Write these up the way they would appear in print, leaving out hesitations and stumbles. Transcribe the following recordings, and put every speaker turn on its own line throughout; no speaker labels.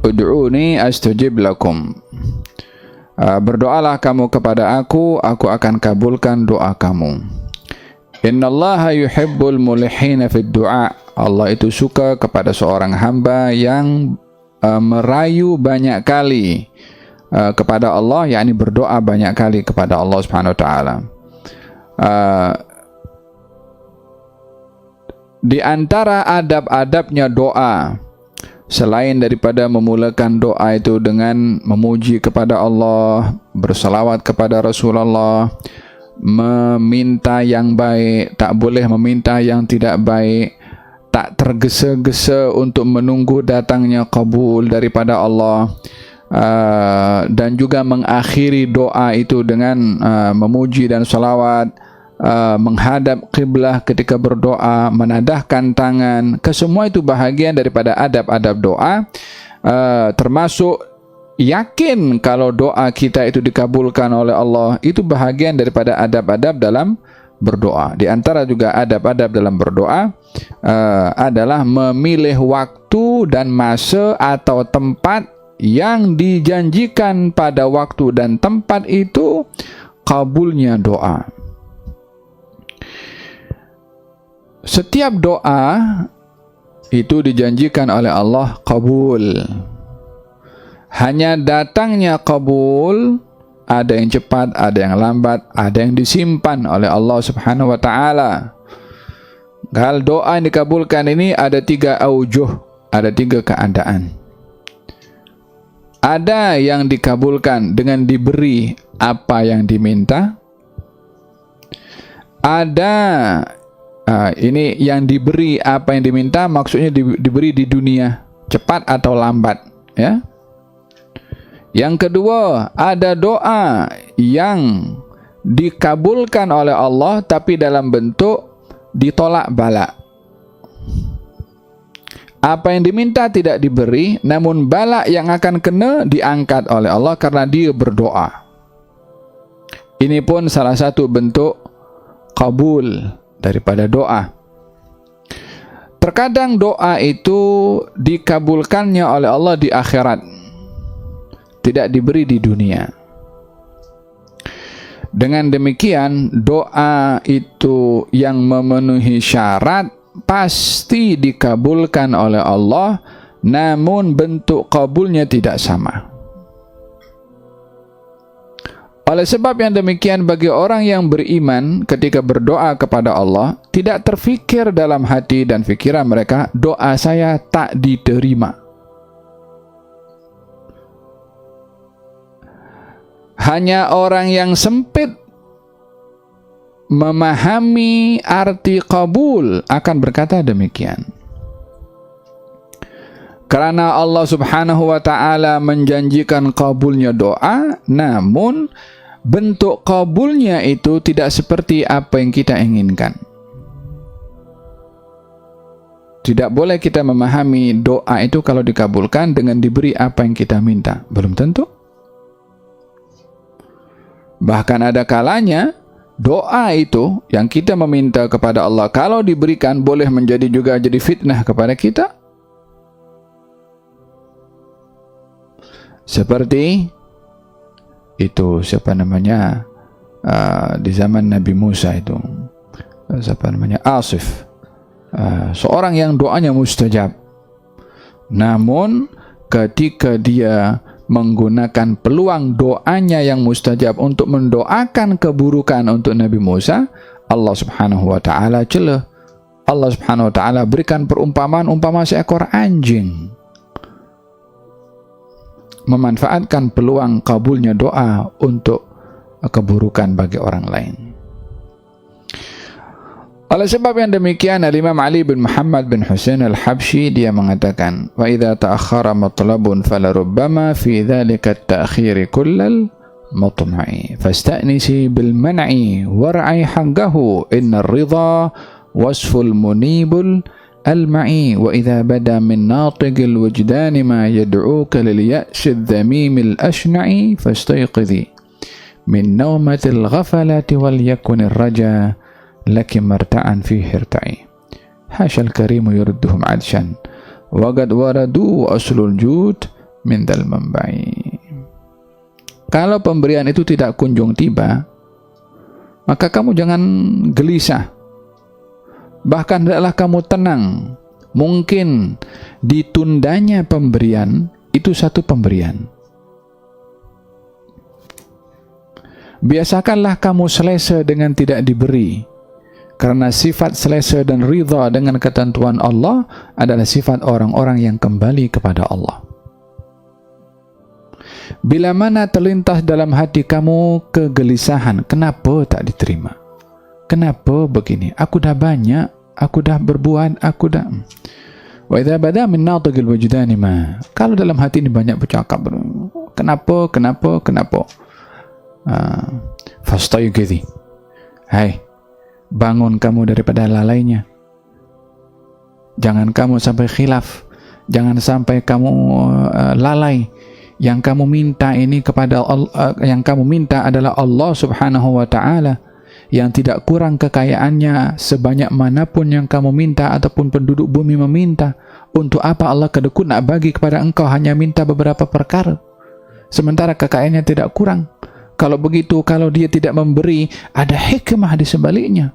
ud'uni astajib lakum. Berdoalah kamu kepada aku akan kabulkan doa kamu. Innallaha yuhibbul mulihina fid du'a. Allah itu suka kepada seorang hamba yang merayu banyak kali kepada Allah, yakni berdoa banyak kali kepada Allah Subhanahu wa taala. Di antara adab-adabnya doa, selain daripada memulakan doa itu dengan memuji kepada Allah, bersalawat kepada Rasulullah, meminta yang baik, tak boleh meminta yang tidak baik, tak tergesa-gesa untuk menunggu datangnya kabul daripada Allah, dan juga mengakhiri doa itu dengan memuji dan salawat, menghadap qiblah ketika berdoa, menadahkan tangan. Kesemua itu bahagian daripada adab-adab doa, termasuk yakin kalau doa kita itu dikabulkan oleh Allah. Itu bahagian daripada adab-adab dalam berdoa. Di antara juga adab-adab dalam berdoa adalah memilih waktu dan masa atau tempat yang dijanjikan pada waktu dan tempat itu kabulnya doa. Setiap doa itu dijanjikan oleh Allah kabul. Hanya datangnya kabul, ada yang cepat, ada yang lambat, ada yang disimpan oleh Allah Subhanahu wa taala. Hal doa yang dikabulkan ini ada 3 aujuh, ada 3 keadaan. Ada yang dikabulkan dengan diberi apa yang diminta. Ada ini yang diberi apa yang diminta, maksudnya diberi di dunia, cepat atau lambat, ya. Yang kedua, ada doa yang dikabulkan oleh Allah tapi dalam bentuk ditolak bala. Apa yang diminta tidak diberi, namun bala yang akan kena diangkat oleh Allah karena dia berdoa. Ini pun salah satu bentuk kabul daripada doa. Terkadang doa itu dikabulkannya oleh Allah di akhirat, tidak diberi di dunia. Dengan demikian, doa itu yang memenuhi syarat pasti dikabulkan oleh Allah, namun bentuk kabulnya tidak sama. Oleh sebab yang demikian, bagi orang yang beriman ketika berdoa kepada Allah, tidak terfikir dalam hati dan fikiran mereka, doa saya tak diterima. Hanya orang yang sempit memahami arti kabul akan berkata demikian. Karena Allah Subhanahu wa taala menjanjikan kabulnya doa, namun bentuk kabulnya itu tidak seperti apa yang kita inginkan. Tidak boleh kita memahami doa itu kalau dikabulkan dengan diberi apa yang kita minta. Belum tentu. Bahkan ada kalanya doa itu yang kita meminta kepada Allah, kalau diberikan boleh menjadi juga jadi fitnah kepada kita. Seperti itu, siapa namanya, di zaman Nabi Musa itu, siapa namanya, Asif, seorang yang doanya mustajab, namun ketika dia menggunakan peluang doanya yang mustajab untuk mendoakan keburukan untuk Nabi Musa, Allah Subhanahu wa taala celah. Allah Subhanahu wa taala berikan perumpamaan umpama seekor anjing memanfaatkan peluang kabulnya doa untuk keburukan bagi orang lain. Oleh sebab yang demikian, Imam Ali bin Muhammad bin Husain al-Habsyi dia mengatakan, wa idza ta'akhkhara matlabun falarubbama fi dzalika at-ta'khir kullal matma'i fasta'nisi bil man'i war'i haqqahu innar ridha wasful munibul المعي وإذا بدا من ناطق الوجدان ما يدعوك لليأس الذميم الأشنع فاستيقظي من نومة الغفلة وليكن الرجاء لك مرتعا فيه ارتعي حاشا الكريم يردهم عدشا وقد وردوا أصل الجود min dzal mambai. Kalau pemberian itu tidak kunjung tiba, maka kamu jangan gelisah. Bahkan hendaklah kamu tenang. Mungkin ditundanya pemberian itu satu pemberian. Biasakanlah kamu selesa dengan tidak diberi, karena sifat selesa dan ridha dengan ketentuan Allah adalah sifat orang-orang yang kembali kepada Allah. Bila mana terlintas dalam hati kamu kegelisahan, kenapa tak diterima? Kenapa begini? Aku dah banyak, aku dah berbuat, aku dah... Wa idza bada min natiqil wujdani ma. Kalau dalam hati ini banyak bercakap, kenapa? Fastayqizi. Hai, bangun kamu daripada lalainya. Jangan kamu sampai khilaf, jangan sampai kamu lalai. Yang kamu minta ini kepada Allah, yang kamu minta adalah Allah Subhanahu wa taala, yang tidak kurang kekayaannya sebanyak manapun yang kamu minta ataupun penduduk bumi meminta. Untuk apa Allah kedekut nak bagi kepada engkau hanya minta beberapa perkara, sementara kekayaannya tidak kurang? Kalau begitu, kalau dia tidak memberi, ada hikmah di sebaliknya.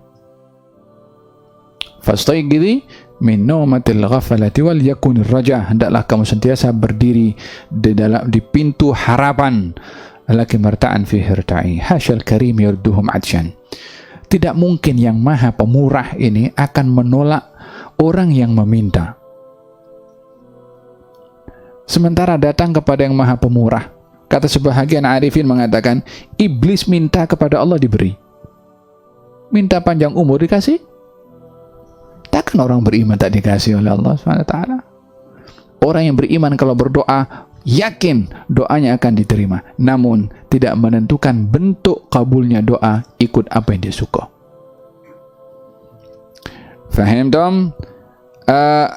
Fastayqizi min naumatil ghaflati wal yakunir raja. Hendaklah kamu sentiasa berdiri di pintu harapan. Laki marta'an fi hirta'i hasyal karim yurduhum adsyan. Tidak mungkin yang maha pemurah ini akan menolak orang yang meminta, sementara datang kepada yang maha pemurah. Kata sebahagian arifin mengatakan, iblis minta kepada Allah diberi, minta panjang umur dikasih. Takkan orang beriman tak dikasih oleh Allah SWT? Orang yang beriman kalau berdoa, yakin doanya akan diterima, namun tidak menentukan bentuk kabulnya doa, ikut apa yang dia suka. Faham tom?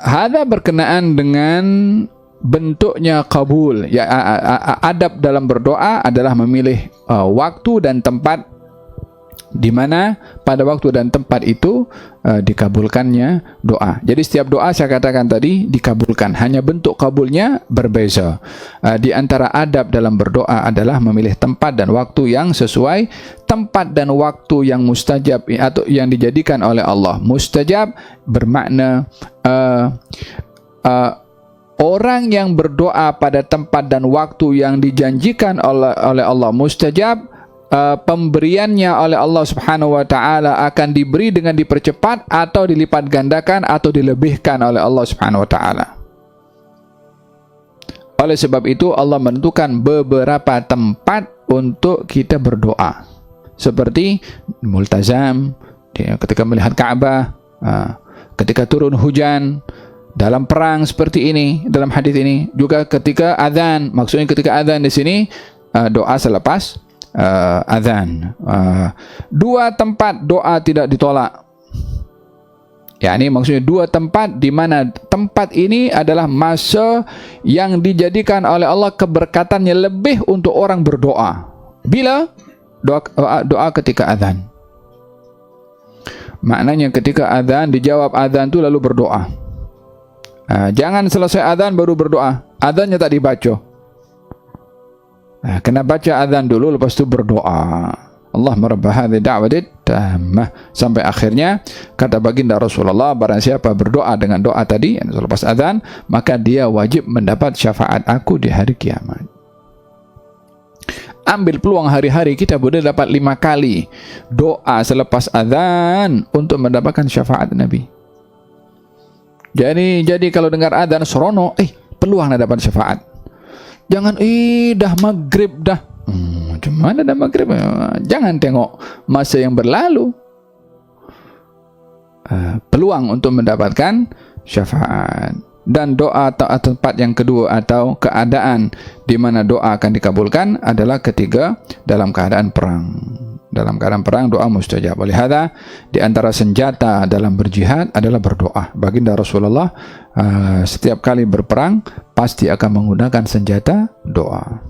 Hada berkenaan dengan bentuknya kabul. Ya, adab dalam berdoa adalah memilih waktu dan tempat di mana pada waktu dan tempat itu dikabulkannya doa. Jadi setiap doa saya katakan tadi dikabulkan, hanya bentuk kabulnya berbeza. Di antara adab dalam berdoa adalah memilih tempat dan waktu yang sesuai. Tempat dan waktu yang mustajab atau yang dijadikan oleh Allah mustajab bermakna orang yang berdoa pada tempat dan waktu yang dijanjikan oleh Allah mustajab, pemberiannya oleh Allah Subhanahu wa taala akan diberi dengan dipercepat atau dilipat gandakan atau dilebihkan oleh Allah Subhanahu wa taala. Oleh sebab itu Allah menentukan beberapa tempat untuk kita berdoa, seperti multazam ketika melihat Ka'bah, ketika turun hujan, dalam perang seperti ini, dalam hadis ini, juga ketika azan. Maksudnya ketika azan di sini doa selepas azan. Dua tempat doa tidak ditolak. Ya, ini maksudnya dua tempat di mana tempat ini adalah masa yang dijadikan oleh Allah keberkatannya lebih untuk orang berdoa. Bila doa ketika azan. Maknanya ketika azan dijawab azan itu lalu berdoa. Jangan selesai azan baru berdoa. Azannya tak dibaca. Kena baca azan dulu, lepas itu berdoa. Allahumma rabb hadhihi da'wati tammah, sampai akhirnya kata baginda Rasulullah, barang siapa berdoa dengan doa tadi selepas azan, maka dia wajib mendapat syafaat aku di hari kiamat. Ambil peluang hari-hari kita boleh dapat 5 kali doa selepas azan untuk mendapatkan syafaat Nabi. Jadi kalau dengar azan serono, peluang nak dapat syafaat. Jangan dah maghrib dah. Macam mana dah maghrib? Jangan tengok masa yang berlalu. Peluang untuk mendapatkan syafaat. Dan doa atau tempat yang kedua atau keadaan di mana doa akan dikabulkan adalah ketika dalam keadaan perang. Dalam keadaan perang doa mustajab. Oleh hada, di antara senjata dalam berjihad adalah berdoa. Baginda Rasulullah setiap kali berperang pasti akan menggunakan senjata doa.